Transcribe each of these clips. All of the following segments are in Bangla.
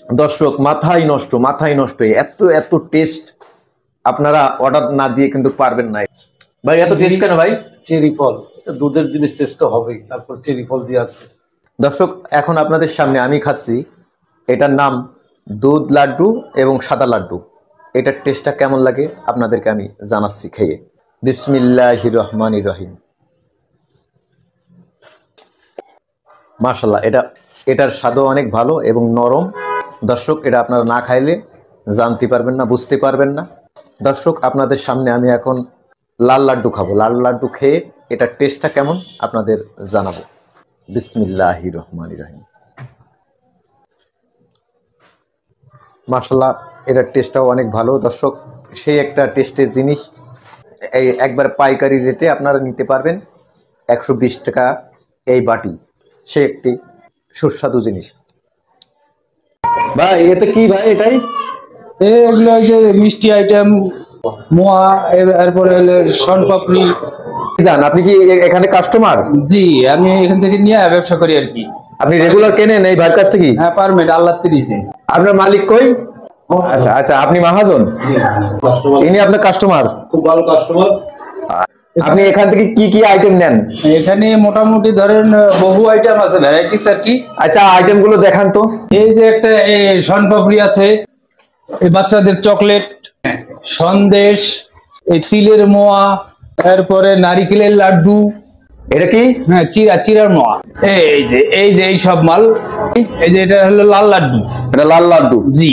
দর্শক মাথায় নষ্ট এত এত টেস্ট আপনারা অর্ডার না দিয়ে কিন্তু পারবেন না ভাই। এত টেস্ট কেন ভাই? চেরি ফল, দুধের জিনিস টেস্ট তো হবেই, তারপর চেরি ফল দিয়ে আছে। দর্শক এখন আপনাদের সামনে আমি খাচ্ছি, এটার নাম দুধ লাড্ডু এবং সাদা লাড্ডু। এটার টেস্টটা কেমন লাগে আপনাদেরকে আমি জানাচ্ছি খেয়ে। বিসমিল্লাহির রহমানির রহিম। মাশাআল্লাহ, এটার স্বাদও অনেক ভালো এবং নরম। দর্শক এটা আপনারা না খাইলে জানতে পারবেন না, বুঝতে পারবেন না। দর্শক আপনাদের সামনে আমি এখন লাল লাড্ডু খাবো। লাল লাড্ডু খেয়ে এটার টেস্টটা কেমন আপনাদের জানাবো। বিসমিল্লাহির রহমানির রহিম। মাশাআল্লাহ, এটার টেস্টটাও অনেক ভালো। দর্শক সেই একটা টেস্টের জিনিস এই একবার পাইকারি রেটে আপনারা নিতে পারবেন 120 টাকা এই বাটি। সে একটি সুস্বাদু জিনিস। ভাই এটা কি ভাই? এটাই এগুলো হচ্ছে মিষ্টি আইটেম, মোয়া, এরপরে হলো শনপাপড়ি। জান আপনি কি এখানে কাস্টমার? জি, আমি এখান থেকে নিয়ে ব্যবসা করি আর কি। আপনি রেগুলার কেনেন এই ভাইয়ের কাছ থেকে? হ্যাঁ, পারমিট আল্লাহ 30 দিন। আপনার মালিক কই? আচ্ছা আচ্ছা, আপনি মহাজন, ইনি আপনার কাস্টমার? খুব ভালো কাস্টমার। আপনি এখান থেকে কি কি আইটেম নেন? এখানে মোটামুটি ধরেন বহু আইটেম আছে, ভ্যারাইটিস আর কি। আচ্ছা আইটেম গুলো দেখান তো। এই যে একটা শনপাপড়ি আছে, এই বাচ্চাদের চকলেট, সন্দেশ, এই তিলের মোয়া, এরপরে নারিকেলের লাড্ডু। এটা কি? হ্যাঁ, চিরার মোয়া। এই যে এই সব মাল। এই যে এটা হলো লাল লাড্ডু। এটা লাল লাড্ডু? জি।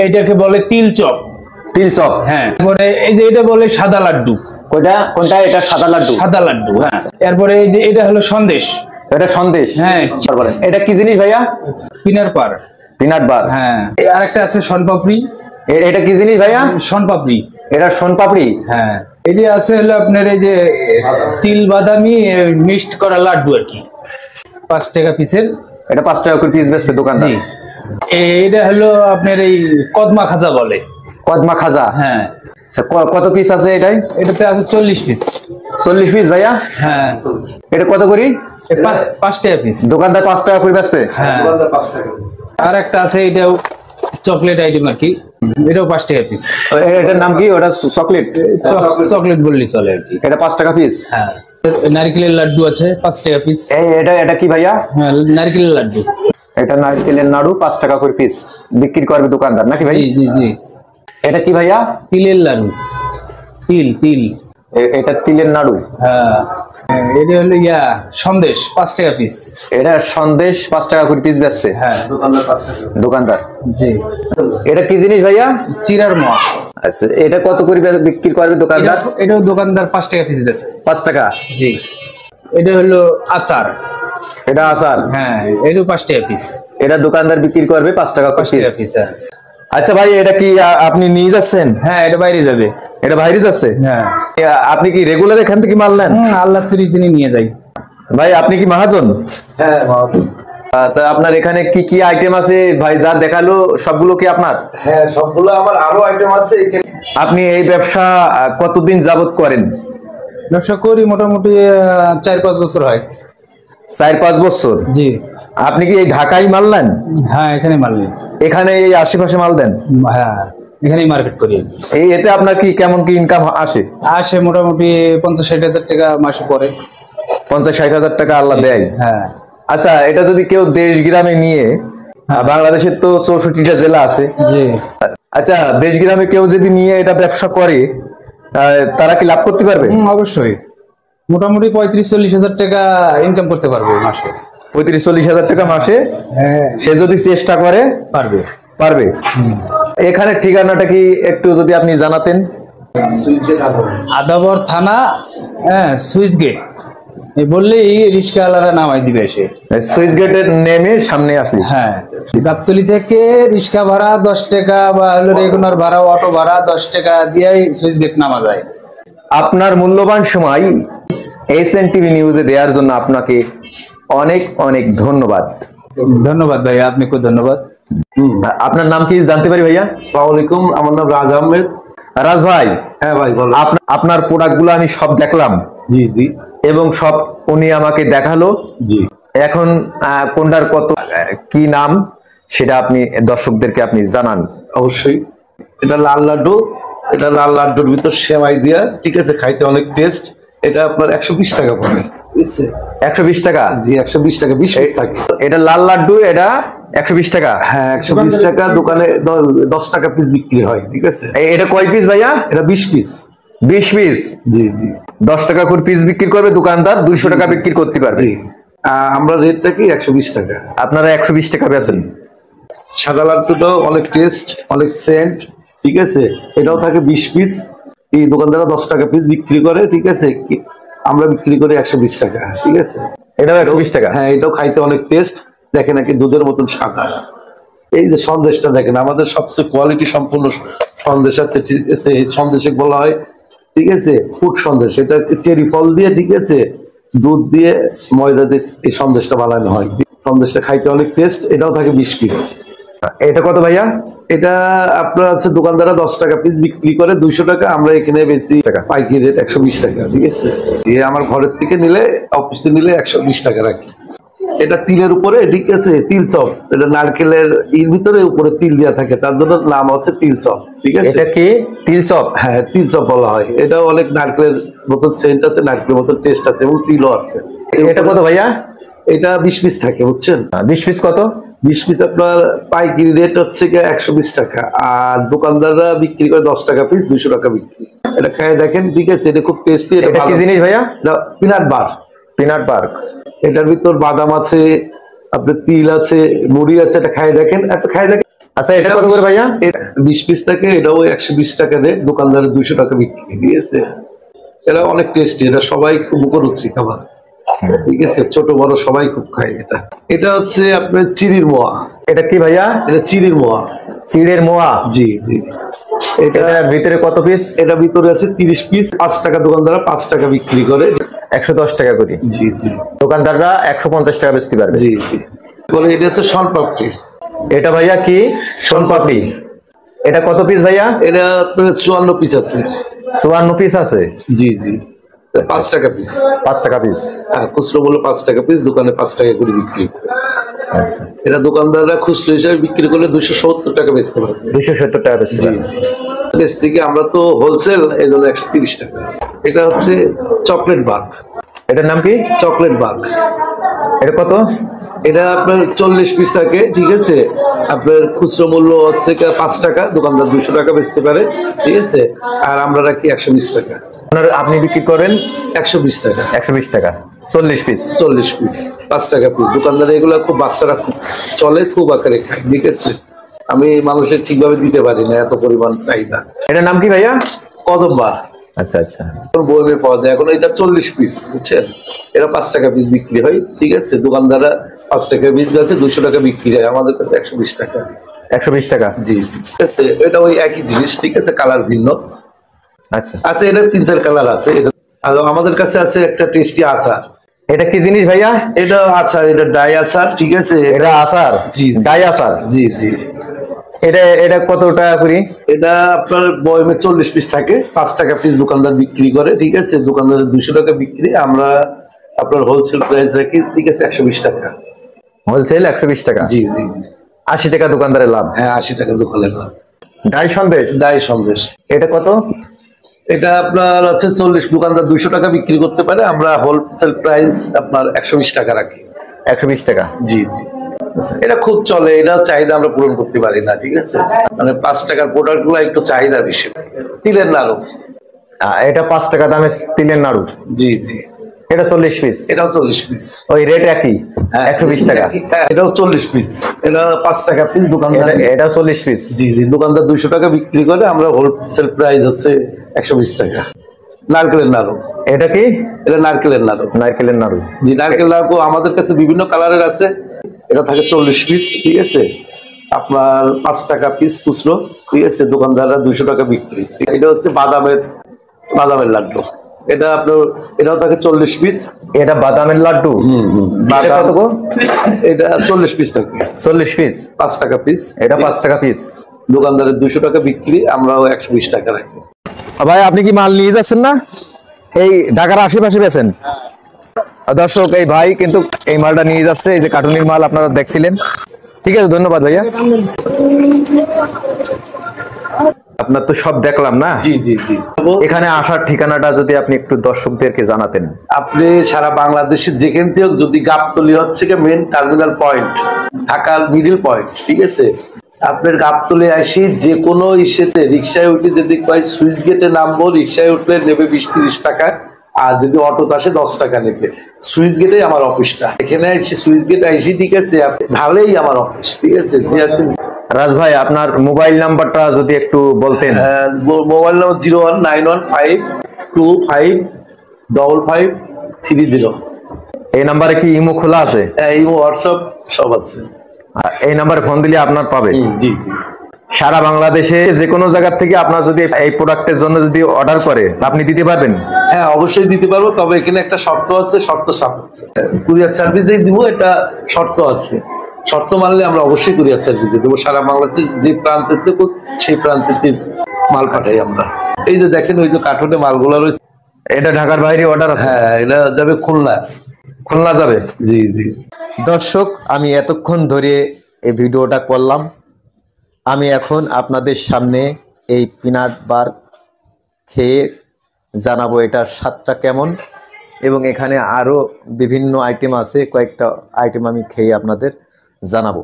এটাকে বলে তিল চপ। তিল চপ, হ্যাঁ। এরপরে এই যে এটা বলে সাদা লাড্ডু। কোনটা? এটা সাদা লাড্ডু। সাদা লাড্ডু, হ্যাঁ। এরপরে এই যে এটা হলো সন্দেশ। এটা সন্দেশ, হ্যাঁ। এটা কি জিনিস ভাইয়া? পিনার পার, পিনাট বার। হ্যাঁ। আরেকটা আছে শনপাপড়ি। এটা কি জিনিস ভাইয়া? শনপাপড়ি। এটা শনপাপড়ি, হ্যাঁ। এটি আছে হলো আপনার এই যে তিল বাদামি মিক্সড করা লাড্ডু আর কি, 5 টাকা পিসের। এটা 5 টাকা করে পিস বেচবে দোকানদার? জি। এটা হলো আপনার এই কদমা খাজা বলে। কদমা খাজা, হ্যাঁ। আচ্ছা কত পিস আছে এটাই? এটাতে আছে 40 পিস। 40 পিস ভাইয়া? হ্যাঁ। এটা কত করে? 5 টাকা পিস। দোকানদার 5 টাকা করে বেচবে? হ্যাঁ। দোকানদার 5 টাকা। আর একটা আছে, এটাও চকলেট আইটেম আর কি, এটাও 5 টাকা পিস। এটার নাম কি? ওটা চকলেট? চকলেট বললি চলে আর কি। এটা 5 টাকা পিস? হ্যাঁ। নারকেলের লাড্ডু আছে 5 টাকা পিস। এটা কি ভাইয়া? হ্যাঁ, নারকেলের লাড্ডু। এটা নারকেলের নাড়ু 5 টাকা করে পিস বিক্রি করবে দোকানদার নাকি ভাই? জি জি জি। এটা কি ভাইয়া? তিলের লাড্ডু। তিল। এটা তিলের নাড়ু। হ্যাঁ। এটা হলো সন্দেশ 5 টাকা পিস। এটা সন্দেশ 5 টাকা করে পিস বেচবে? হ্যাঁ, দোকানদার 5 টাকা। দোকানদার। জি। এটা কি জিনিস ভাইয়া? চিরার মোয়া। আচ্ছা, এটা কত করে বিক্রি করবে দোকানদার? এটাও দোকানদার 5 টাকা পিস বেচে। 5 টাকা? জি। এটা হলো আচার। এটা আচার? হ্যাঁ, এটাও 5 টাকা পিস। এটা দোকানদার বিক্রি করবে 5 টাকা করে পিস। হ্যাঁ। আচ্ছা ভাই, এটা কি আপনি নিয়ে যাচ্ছেন? হ্যাঁ, এটা বাইরে যাবে। এটা বাইরে যাচ্ছে? হ্যাঁ। আপনি কি রেগুলার এখান থেকে মাল নেন? আল্লাহ 30 দিনে নিয়ে যাই। ভাই আপনি কি মহাজন? হ্যাঁ মহাজন। তা আপনার এখানে কি কি আইটেম আছে ভাই? যা দেখালো সবগুলো কি আপনার? হ্যাঁ, সবগুলো আমার, আরো আইটেম আছে এখানে। আপনি এই ব্যবসা কতদিন যাবত করেন? ব্যবসা করি মোটামুটি 4-5 বছর হয়। 4-5 বছর? জি। আপনি কি এই ঢাকায় মাল নেন? হ্যাঁ, এখানে মাল নেই। এখানে এই আশেপাশে মাল দেন? হ্যাঁ, এখানেই মার্কেট করি। এতে আপনার কি কেমন কি ইনকাম আসে? মোটামুটি 50-60 হাজার টাকা মাসে পড়ে। 50-60 হাজার টাকা আল্লাহ দেয়? হ্যাঁ। আচ্ছা, এটা যদি কেউ দেশ গ্রামে নিয়ে, বাংলাদেশের তো 64টা জেলা আছে। জি। আচ্ছা, দেশ গ্রামে কেউ যদি নিয়ে এটা ব্যবসা করে তারা কি লাভ করতে পারবে? অবশ্যই। মোটামুটি 35-40 হাজার টাকা ইনকাম করতে পারবে মাসে। 35-40 হাজার টাকা মাসে? হ্যাঁ, সে যদি চেষ্টা করে পারবে। এখানে ঠিকানাটা কি একটু যদি আপনি জানাতেন? আদাবর থানা, হ্যাঁ, সুইচ গেট বললেই রিক্সাওয়ালারা নামাই দিবে এসে। সুইচ গেটের নেমে সামনে আসলে? হ্যাঁ। গাবতলী থেকে রিক্সা ভাড়া 10 টাকা বা হলো রেগুলার ভাড়া, অটো ভাড়া 10 টাকা দিয়েই সুইচ গেট নামা যায়। আপনার মূল্যবান সময় এসএন টিভি নিউজে দেওয়ার জন্য আপনাকে অনেক অনেক ধন্যবাদ। ধন্যবাদ ভাই, আপনাকে ধন্যবাদ। আপনার নাম কি জানতে পারি ভাইয়া? আসসালামু আলাইকুম, আমার নাম রাজ আহমেদ। রাজ ভাই? হ্যাঁ ভাই বলো। আপনার প্রোডাক্ট গুলো আমি সব দেখলাম। জি জি। এবং সব উনি আমাকে দেখালো। জি। এখন কোনটার কত কি নাম সেটা আপনি দর্শকদেরকে আপনি জানান। অবশ্যই এটা লাল লাড্ডু, এটা লাল লাড্ডুর ভিতর সেমাই দিয়া, ঠিক আছে, খাইতে অনেক টেস্ট। এটা আপনার 120 টাকা পড়ে, ঠিক আছে? 120 টাকা? জি 120 টাকা, 20 পিস থাকে। এটা লাল লাড্ডু, এটা 120 টাকা? হ্যাঁ 120 টাকা, দোকানে 10 টাকা পিস বিক্রি হয়, ঠিক আছে? এটা কয় পিস ভাইয়া? এটা 20 পিস। 20 পিস? জি জি। 10 টাকা করে পিস বিক্রি করবে দোকানদার, 200 টাকা বিক্রি করতে পারবে। জি আমরা রেটটা কি 120 টাকা। আপনারা 120 টাকা বেচেন। সাদা লাড্ডুটাও অনেক টেস্ট, অনেক সেন্ট, ঠিক আছে? এটাও থাকে 20 পিস। এই দোকানদাররা 10 টাকা পিস বিক্রি করে, ঠিক আছে? আমরা বিক্রি করি 120 টাকা, ঠিক আছে? এটাও 120 টাকা? হ্যাঁ এটাও খাইতে অনেক টেস্ট, দেখেন নাকি দুধের মতন সাদা। এই যে সন্দেশটা দেখেন, আমাদের সবচেয়ে কোয়ালিটি সম্পূর্ণ সন্দেশ আছে, ঠিক আছে? এই সন্দেশে বলা হয়, ঠিক আছে, ফুড সন্দেশ। এটা চেরি ফল দিয়ে, ঠিক আছে, দুধ দিয়ে, ময়দা দিয়ে এই সন্দেশটা বানানো হয়। সন্দেশটা খাইতে অনেক টেস্ট। এটাও থাকে 20 পিস। এটা কত ভাইয়া? এটা আপনার আছে দোকানদাররা 10 টাকা পিস বিক্রি করে, 200 টাকা। আমরা এখানে বেশি পাইকারি রেট 120 টাকা, ঠিক আছে? যে আমার ঘরের থেকে নিলে, অফিস থেকে নিলে 120 টাকা রাখি। এটা তিলের উপরে, ঠিক আছে, তিল চপ। এটা নারকেলের এর ভিতরে উপরে তিল দেওয়া থাকে, তার জন্য নাম হচ্ছে তিল চপ, ঠিক আছে? এটা কি তিল চপ? হ্যাঁ তিল চপ বলা হয়। এটাও অনেক নারকেলের মতন সেন্ট আছে, নারকেলের মতন টেস্ট আছে, এবং তিলও আছে। এটা কত ভাইয়া? এটা 20 পিস থাকে, বুঝছেন? 20 পিস কত? 20 পিস আপনার পাইকারি রেট হচ্ছে 120 টাকা, আর দোকানদাররা বিক্রি করে 10 টাকা পিস, 200 টাকা বিক্রি। এটা খেয়ে দেখেন, ঠিক আছে? এটা খুব টেস্টি। এটা কি জিনিস ভাইয়া? পিনাট বার। পিনাট বার? এটার ভিতর বাদাম আছে, আপনার তিল আছে, মুড়ি আছে। এটা খাই দেখেন, একটা খাই দেখেন। আচ্ছা এটা কত করে ভাইয়া? 20 পিস থাকে, এটাও 120 টাকা দেয়, দোকানদারের 200 টাকা বিক্রি, ঠিক আছে? এটা অনেক টেস্টি, এটা সবাই খুব মুখরুচি খাবার, ঠিক আছে? ছোট বড় সবাই খুব খায় এটা। এটা হচ্ছে আপনার চিড়ির মোয়া। এটা কি ভাইয়া? এটা চিড়ির মোয়া। চিড়ের মোয়া? জি জি। এটা এটার ভিতরে কত পিস? এটা ভিতরে আছে 30 পিস। 5 টাকা দোকানদাররা 5 টাকা বিক্রি করে। 110 টাকা করে? জি জি। দোকানদাররা 150 টাকা বেচতে পারবে? জি জি। বলে এটা হচ্ছে শনপাপড়ি। এটা ভাইয়া কি? সোনপাপড়ি? এটা কত পিস ভাইয়া? এটা আপনার 54 পিস আছে। 54 পিস আছে? জি জি। 5 টাকা পিস। 5 টাকা পিস? হ্যাঁ খুচরো বলে 5 টাকা পিস, দোকানে 5 টাকা করে বিক্রি করে। আচ্ছা। এটা দোকানদাররা খুচরো হিসাবে বিক্রি করলে 270 টাকা বেচতে পারবে। 270 টাকা বেচতে জি পারবে? জি। দেশ থেকে আমরা তো হোলসেল, এই জন্য 130 টাকা। এটা হচ্ছে চকলেট বাগ। এটার নাম কি? Chocolate bag. এটা কত? এটা আপনার 40 পিস থাকে, ঠিক আছে? আপনার খুচরো মূল্য হচ্ছে 5 টাকা, দোকানদার 200 টাকা বেচতে পারে, ঠিক আছে? আর আমরা রাখি 120 টাকা। আপনি বিক্রি করেন 120 টাকা। 120 টাকা? 40 পিস? 40 পিস 5 টাকা পিস। দোকানদার এগুলো খুব বাচ্চারা খুব চলে, খুব আকারে খায়, ঠিক আছে? আমি মানুষের ঠিকভাবে দিতে পারি না, এত পরিমাণ চাহিদা। এটার নাম কি ভাইয়া? কদমবার। আচ্ছা আচ্ছা। বইমে পাওয়া যায় এখন। এটা 40 পিস, বুঝছেন? এটা 5 টাকা পিস বিক্রি হয়, ঠিক আছে? দোকানদাররা 5 টাকা পিস আছে, 200 টাকা বিক্রি হয়, আমাদের কাছে 120 টাকা। 120 টাকা? জি জি, ঠিক আছে? এটা ওই একই জিনিস, ঠিক আছে, কালার ভিন্ন। আচ্ছা আচ্ছা, এটা 3-4 কালার আছে। এটা আর আমাদের কাছে আছে একটা টেস্টি আচার। এটা কি জিনিস ভাইয়া? এটা আচার, এটা ডাই আচার, ঠিক আছে? এটা আচার? জি জি। ডাই আচার? জি জি। এটা এটা কত টাকা করে? এটা আপনার বয়মে 40 পিস থাকে, 5 টাকা পিস দোকানদার বিক্রি করে, ঠিক আছে? দোকানদারের 200 টাকা বিক্রি, আমরা আপনার হোলসেল প্রাইস রাখি, ঠিক আছে, 120 টাকা। হোলসেল 120 টাকা? জি জি। 80 টাকা দোকানদারের লাভ? হ্যাঁ 80 টাকা দোকানের লাভ। ডাই সন্দেশ? ডাই সন্দেশ। এটা কত? এটা আপনার আছে 40, দোকানদার 200 টাকা বিক্রি করতে পারে, আমরা হোলসেল প্রাইস আপনার 120 টাকা রাখি। 120 টাকা? জি জি। এটা খুব চলে, এটা চাহিদা আমরা পূরণ করতে পারি না, ঠিক আছে? মানে 5 টাকার প্রোডাক্ট গুলো একটু চাহিদা বেশি। তিলের নাড়ু। এটা 5 টাকা দামে তিলের নাড়ু? জি জি। এটা 40 পিস? এটাও 40 পিস। ওই রেট একই? 120 টাকা? এটাও 40 পিস। এটা 5 টাকা পিস দোকানদার। এটা 40 পিস? জি জি। দোকানদার 200 টাকা বিক্রি করে, আমরা হোলসেল প্রাইস হচ্ছে 120 টাকা। নারকেলের নাড়ু। এটা কি? এটা নারকেলের নাড়ু। নারকেলের নাড়ু? জি। নারকেল নাড়ু আমাদের কাছে বিভিন্ন কালারের আছে। এটা থাকে 40 পিস, ঠিক আছে? আপনার 5 টাকা পিস খুচরো, ঠিক আছে? দোকানদাররা 200 টাকা বিক্রি। এটা হচ্ছে বাদামের লাড্ডু। এটা আপনার, এটাও থাকে 40 পিস। এটা বাদামের লাড্ডু? এটা কত গো? এটা 40 পিস থাকে। 40 পিস? 5 টাকা পিস। এটা 5 টাকা পিস? দোকানদারের 200 টাকা বিক্রি, আমরাও 120 টাকা রাখি। ভাই আপনি কি মাল নিয়ে যাচ্ছেন না? এই ঢাকার আশেপাশে বেচেন? দর্শক এই ভাই কিন্তু এই মালটা নিয়ে যাচ্ছে, এই যে কার্টুনের মাল আপনারা দেখছিলেন। ঠিক আছে, ধন্যবাদ ভাইয়া। আপনার তো সব দেখলাম না। জি জি জি। এখানে আসার ঠিকানাটা যদি আপনি একটু দর্শকদেরকে জানাতেন। আপনি সারা বাংলাদেশের যেখান থেকে যদি গাবতলী হচ্ছে মেন টার্মিনাল পয়েন্ট, ঢাকার মিডিল পয়েন্ট, ঠিক আছে, আপনার গাবতলী আসি যে কোনো ইসেতে রিক্সায় উঠে যদি কয় সুইচ গেটে নামবো, রিক্সায় উঠলে নেবে 20-30 টাকা, আর যদি অটোতে আসে 10 টাকা নেবে। সুইচ গেটে আমার অফিসটা, এখানে এসে সুইচ গেটে আইসি, ঠিক আছে, ভালোই আমার অফিস, ঠিক আছে। রাজ ভাই, আপনার মোবাইল নাম্বারটা যদি একটু বলতেন। Mobile number 01915255530। এই নাম্বারে কি ইমো খোলা আছে? ইমো, হোয়াটসঅ্যাপ সব আছে। এই নাম্বারে ফোন দিলে আপনার পাবে। জি জি। সারা বাংলাদেশে যে কোনো জায়গা থেকে আপনার যদি এই প্রোডাক্টের জন্য যদি অর্ডার করে আপনি দিতে পারবেন? হ্যাঁ, অবশ্যই দিতে পারবো, তবে এখানে একটা শর্ত আছে, শর্ত সাপোর্ট। কুরিয়ার সার্ভিস দিব, এটা শর্ত আছে। শর্ত মানলে আমরা অবশ্যই কুরিয়ার সার্ভিস দেবো। সারা বাংলাদেশ যে প্রান্তের থেকে সেই প্রান্তের মাল পাঠাই আমরা। এই যে দেখেন, ওই যে কার্টুনে মালগুলো রয়েছে, এটা ঢাকার বাইরে অর্ডার আছে? হ্যাঁ, এটা যাবে খুলনা। খুলনা যাবে? জি জি। দর্শক, আমি এতক্ষণ ধরে এই ভিডিওটা করলাম। আমি এখন আপনাদের সামনে এই পিনাট বার খেয়ে জানাবো এটার স্বাদটা কেমন, এবং এখানে আরও বিভিন্ন আইটেম আছে, কয়েকটা আইটেম আমি খেয়ে আপনাদের জানাবো।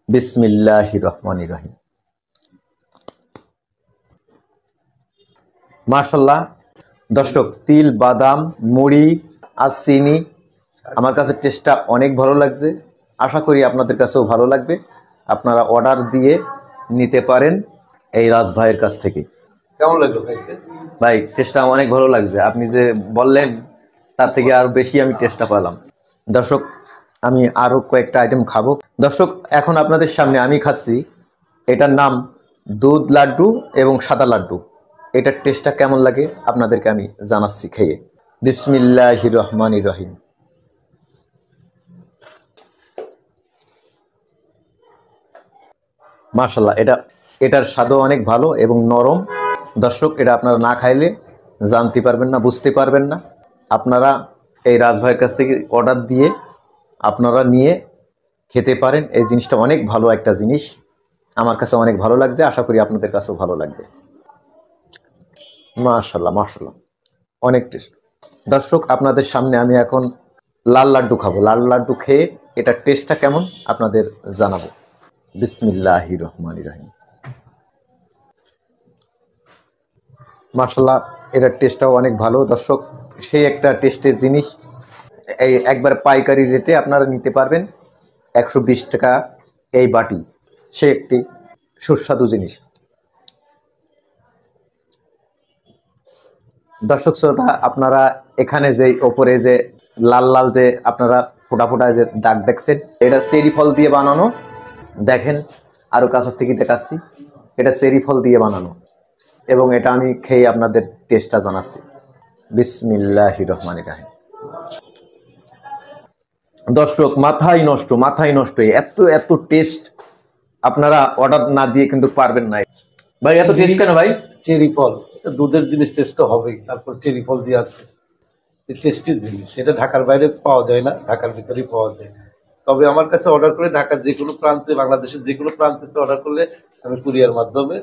বিসমিল্লাহির রহমানির রহিম। মাশাআল্লাহ দর্শক, তিল, বাদাম, মুড়ি আর চিনি, আমার কাছে টেস্টটা অনেক ভালো লাগছে। আশা করি আপনাদের কাছেও ভালো লাগবে। আপনারা অর্ডার দিয়ে নিতে পারেন এই রাজ ভাইয়ের কাছ থেকে। কেমন লাগলো ভাই? টেস্টটা অনেক ভালো লাগছে, আপনি যে বললেন তার থেকে আরো বেশি আমি টেস্টটা পেলাম। দর্শক, আমি আরো কয়েকটা আইটেম খাবো। দর্শক, এখন আপনাদের সামনে আমি খাচ্ছি, এটার নাম দুধ লাড্ডু এবং সাদা লাড্ডু। এটার টেস্টটা কেমন লাগে আপনাদেরকে আমি জানাচ্ছি খেয়ে। বিসমিল্লাহির রহমানির রহিম। মাশাআল্লাহ, এটার স্বাদও অনেক ভালো এবং নরম। দর্শক, এটা আপনারা না খাইলে জানতে পারবেন না, বুঝতে পারবেন না। আপনারা এই রাজ ভাইয়ের কাছ থেকে অর্ডার দিয়ে আপনারা নিয়ে খেতে পারেন। এই জিনিসটা অনেক ভালো একটা জিনিস, আমার কাছে অনেক ভালো লাগছে। আশা করি আপনাদের কাছেও ভালো লাগবে। মাশাআল্লাহ মাশাআল্লাহ, অনেক টেস্ট। দর্শক, আপনাদের সামনে আমি এখন লাল লাড্ডু খাবো। লাল লাড্ডু খেয়ে এটার টেস্টটা কেমন আপনাদের জানাবো। বিসমিল্লাহির রহমানির রহিম। মাশাআল্লাহ, এটার টেস্টটাও অনেক ভালো। দর্শক, সেই একটা টেস্টের জিনিস, এই একবার পাইকারি রেটে আপনারা নিতে পারবেন। 120 টাকা এই বাটি, সে একটি সুস্বাদু জিনিস। দর্শক শ্রোতা, আপনারা এখানে যে ওপরে যে লাল লাল যে আপনারা ফোটা ফোটা যে দাগ দেখছেন, এটা চেরি ফল দিয়ে বানানো। দেখেন, আরো কাছের থেকে দেখাচ্ছি, এটা চেরি ফল দিয়ে বানানো, এবং এটা আমি খেয়ে আপনাদের টেস্টটা জানাচ্ছি। বিসমিল্লাহির রহমানির রহিম। দর্শক, মাথায় নষ্ট, এত এত টেস্ট। আপনারা অর্ডার না দিয়ে কিন্তু পারবেন না। ভাই, এত টেস্ট কেন ভাই? চেরি ফল, দুধের জিনিস টেস্ট তো হবেই, তারপর চেরি ফল দিয়ে আছে, টেস্টির জিনিস। এটা ঢাকার বাইরে পাওয়া যায় না, ঢাকার ভিতরেই পাওয়া যায়। তবে আমার কাছে অর্ডার করে ঢাকার যে কোনো প্রান্তে, বাংলাদেশের যে কোনো প্রান্তে অর্ডার করলে আমি কুরিয়ার মাধ্যমে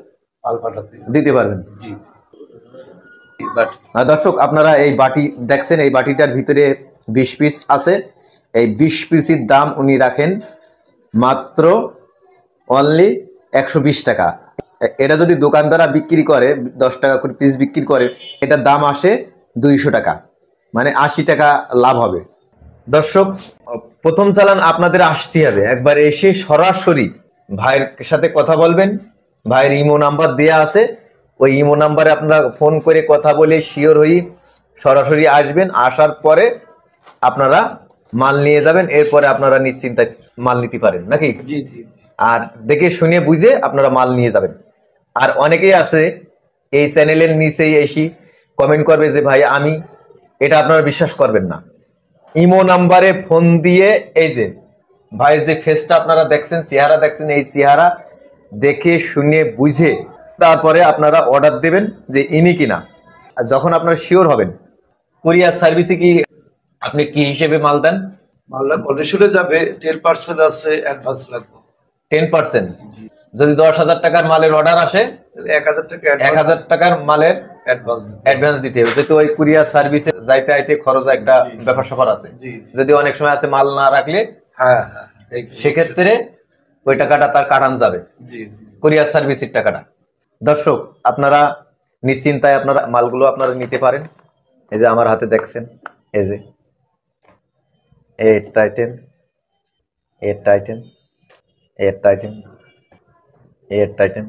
মাল পাঠাতে দিতে পারবেন। জি জি। দর্শক, আপনারা এই বাটি দেখছেন, এই বাটিটার ভিতরে 20 পিস আছে। এই 20 পিসের দাম উনি রাখেন মাত্র অনলি 120 টাকা। এটা যদি দোকানদারা বিক্রি করে 10 টাকা করে পিস বিক্রি করে, এটার দাম আসে 200 টাকা, মানে 80 টাকা লাভ হবে। দর্শক, প্রথম চালান আপনাদের আসতে হবে, একবার এসে সরাসরি ভাইয়ের সাথে কথা বলবেন। ভাইয়ের ইমো নাম্বার দেয়া আছে, ওই ইমো নাম্বারে আপনারা ফোন করে কথা বলে শিওর হয়ে সরাসরি আসবেন। আসার পরে আপনারা মাল নিয়ে যাবেন, এরপরে আপনারা নিশ্চিন্তায় মাল নিতে পারেন নাকি? জি জি। আর দেখে শুনে বুঝে আপনারা মাল নিয়ে যাবেন। আর অনেকেই আছে এই চ্যানেলের নিচেই এসে কমেন্ট করবে যে ভাই আমি, এটা আপনারা বিশ্বাস করবেন না। ইমো নাম্বারে ফোন দিয়ে এই যে ভাইয়ের যে ফেসটা আপনারা দেখছেন, চেহারা দেখছেন, এই চেহারা দেখে শুনে বুঝে তারপরে আপনারা অর্ডার দেবেন যে ইনি কিনা। আর যখন আপনারা শিওর হবেন, কুরিয়ার সার্ভিসে কি আপনি কি হিসেবে মাল দেন? মালটা কন্ডিশনে যাবে, 10% আছে অ্যাডভান্স লাগবে। 10%। যদি 10,000 টাকার মালের অর্ডার আসে 1,000 টাকা 1,000 টাকার মালের অ্যাডভান্স অ্যাডভান্স দিতে হবে, যেহেতু ওই কুরিয়ার সার্ভিসে যাইতে আইতে খরচ একটা ব্যাপার স্যাপার আছে। যদি অনেক সময় আছে মাল না রাখলে হ্যাঁ সেক্ষেত্রে ওই টাকাটা তার কাটান যাবে, কুরিয়ার সার্ভিসের টাকাটা। দর্শক আপনারা নিশ্চিন্তায় আপনারা মালগুলো আপনারা নিতে পারেন। এই যে আমার হাতে দেখছেন, এই যে এর টাইটেন, এর টাইটেন, এর টাইটেন, এর টাইটেন।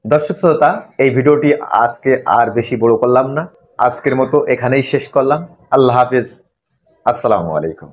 দর্শক শ্রোতা, এই ভিডিওটি আজকে আর বেশি বড় করলাম না, আজকের মতো এখানেই শেষ করলাম। আল্লাহ হাফেজ, আসসালামু আলাইকুম।